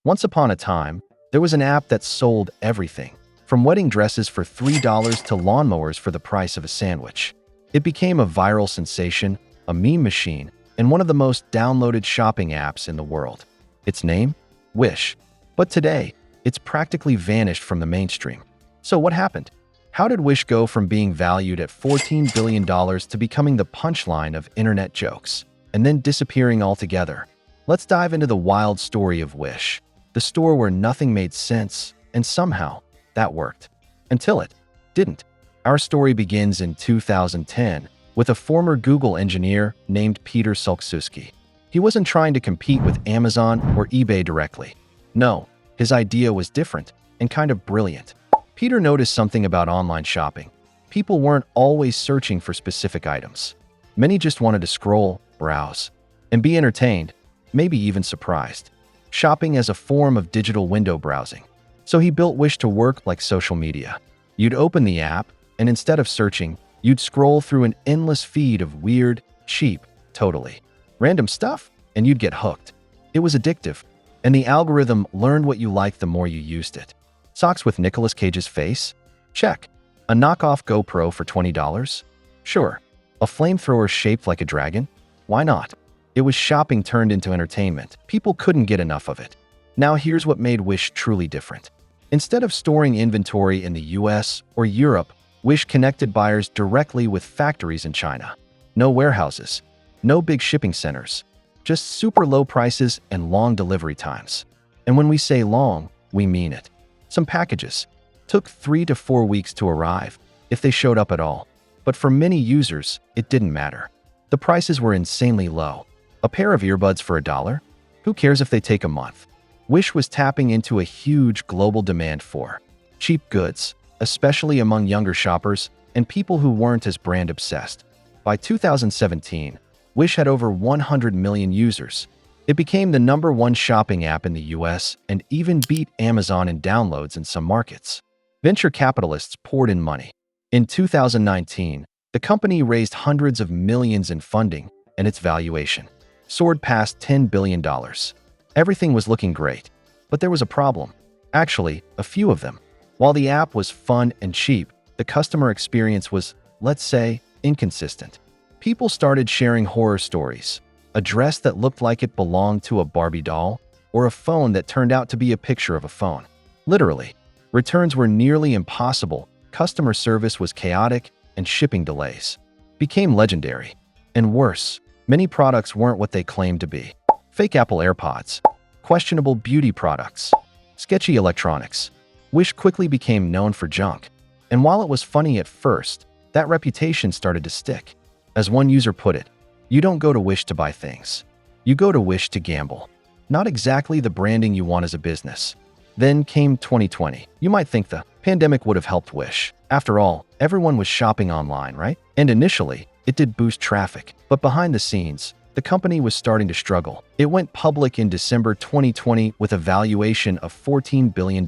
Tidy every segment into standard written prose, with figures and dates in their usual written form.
Once upon a time, there was an app that sold everything, from wedding dresses for $3 to lawnmowers for the price of a sandwich. It became a viral sensation, a meme machine, and one of the most downloaded shopping apps in the world. Its name? Wish. But today, it's practically vanished from the mainstream. So what happened? How did Wish go from being valued at $14 billion to becoming the punchline of internet jokes, and then disappearing altogether? Let's dive into the wild story of Wish, the store where nothing made sense, and somehow that worked. Until it didn't. Our story begins in 2010 with a former Google engineer named Peter Sulkowski. He wasn't trying to compete with Amazon or eBay directly. No, his idea was different and kind of brilliant. Peter noticed something about online shopping. People weren't always searching for specific items. Many just wanted to scroll, browse, and be entertained, maybe even surprised. Shopping as a form of digital window browsing. So he built Wish to work like social media. You'd open the app, and instead of searching, you'd scroll through an endless feed of weird, cheap, totally random stuff, and you'd get hooked. It was addictive, and the algorithm learned what you liked the more you used it. Socks with Nicolas Cage's face? Check. A knockoff GoPro for $20? Sure. A flamethrower shaped like a dragon? Why not? It was shopping turned into entertainment. People couldn't get enough of it. Now here's what made Wish truly different. Instead of storing inventory in the US or Europe, Wish connected buyers directly with factories in China. No warehouses, no big shipping centers, just super low prices and long delivery times. And when we say long, we mean it. Some packages took 3 to 4 weeks to arrive, if they showed up at all. But for many users, it didn't matter. The prices were insanely low. A pair of earbuds for $1? Who cares if they take a month? Wish was tapping into a huge global demand for cheap goods, especially among younger shoppers and people who weren't as brand obsessed. By 2017, Wish had over 100 million users. It became the #1 shopping app in the US and even beat Amazon in downloads in some markets. Venture capitalists poured in money. In 2019, the company raised hundreds of millions in funding, and its valuation soared past $10 billion. Everything was looking great, but there was a problem. Actually, a few of them. While the app was fun and cheap, the customer experience was, let's say, inconsistent. People started sharing horror stories. A dress that looked like it belonged to a Barbie doll, or a phone that turned out to be a picture of a phone. Literally. Returns were nearly impossible, customer service was chaotic, and shipping delays became legendary. And worse, many products weren't what they claimed to be. Fake Apple AirPods, questionable beauty products, sketchy electronics. Wish quickly became known for junk. And while it was funny at first, that reputation started to stick. As one user put it, you don't go to Wish to buy things. You go to Wish to gamble. Not exactly the branding you want as a business. Then came 2020. You might think the pandemic would have helped Wish. After all, everyone was shopping online, right? And initially, it did boost traffic. But behind the scenes, the company was starting to struggle. It went public in December 2020 with a valuation of $14 billion.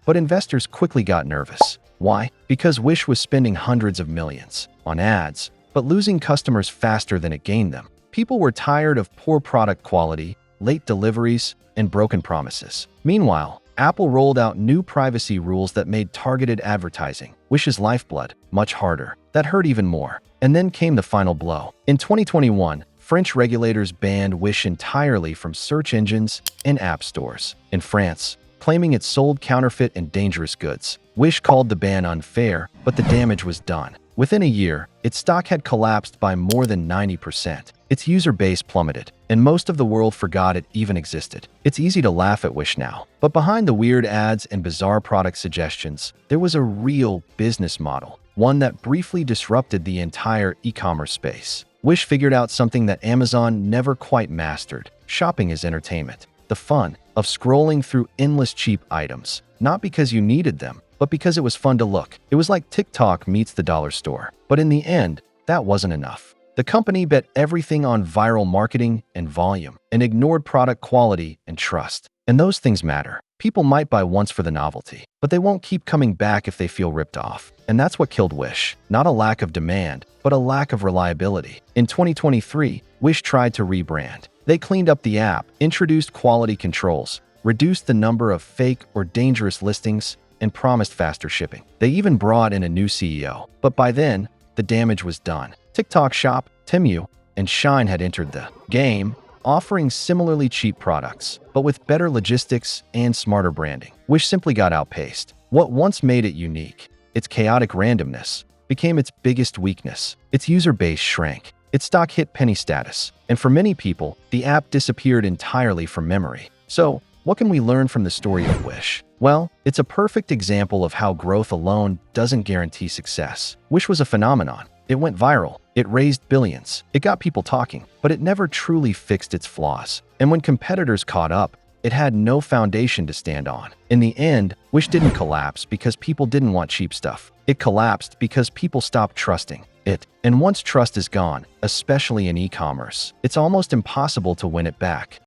But investors quickly got nervous. Why? Because Wish was spending hundreds of millions on ads, but losing customers faster than it gained them. People were tired of poor product quality, late deliveries, and broken promises. Meanwhile, Apple rolled out new privacy rules that made targeted advertising, Wish's lifeblood, much harder. That hurt even more. And then came the final blow. In 2021, French regulators banned Wish entirely from search engines and app stores. In France, claiming it sold counterfeit and dangerous goods. Wish called the ban unfair, but the damage was done. Within a year, its stock had collapsed by more than 90%. Its user base plummeted, and most of the world forgot it even existed. It's easy to laugh at Wish now, but behind the weird ads and bizarre product suggestions, there was a real business model, one that briefly disrupted the entire e-commerce space. Wish figured out something that Amazon never quite mastered. Shopping as entertainment. The fun of scrolling through endless cheap items, not because you needed them, but because it was fun to look. It was like TikTok meets the dollar store. But in the end, that wasn't enough. The company bet everything on viral marketing and volume, and ignored product quality and trust. And those things matter. People might buy once for the novelty, but they won't keep coming back if they feel ripped off. And that's what killed Wish. Not a lack of demand, but a lack of reliability. In 2023, Wish tried to rebrand. They cleaned up the app, introduced quality controls, reduced the number of fake or dangerous listings, and promised faster shipping. They even brought in a new CEO. But by then, the damage was done. TikTok Shop, Temu, and Shein had entered the game, offering similarly cheap products, but with better logistics and smarter branding. Wish simply got outpaced. What once made it unique, its chaotic randomness, became its biggest weakness. Its user base shrank. Its stock hit penny status. And for many people, the app disappeared entirely from memory. So, what can we learn from the story of Wish? Well, it's a perfect example of how growth alone doesn't guarantee success. Wish was a phenomenon. It went viral. It raised billions. It got people talking, but it never truly fixed its flaws. And when competitors caught up, it had no foundation to stand on. In the end, Wish didn't collapse because people didn't want cheap stuff. It collapsed because people stopped trusting it. And once trust is gone, especially in e-commerce, it's almost impossible to win it back.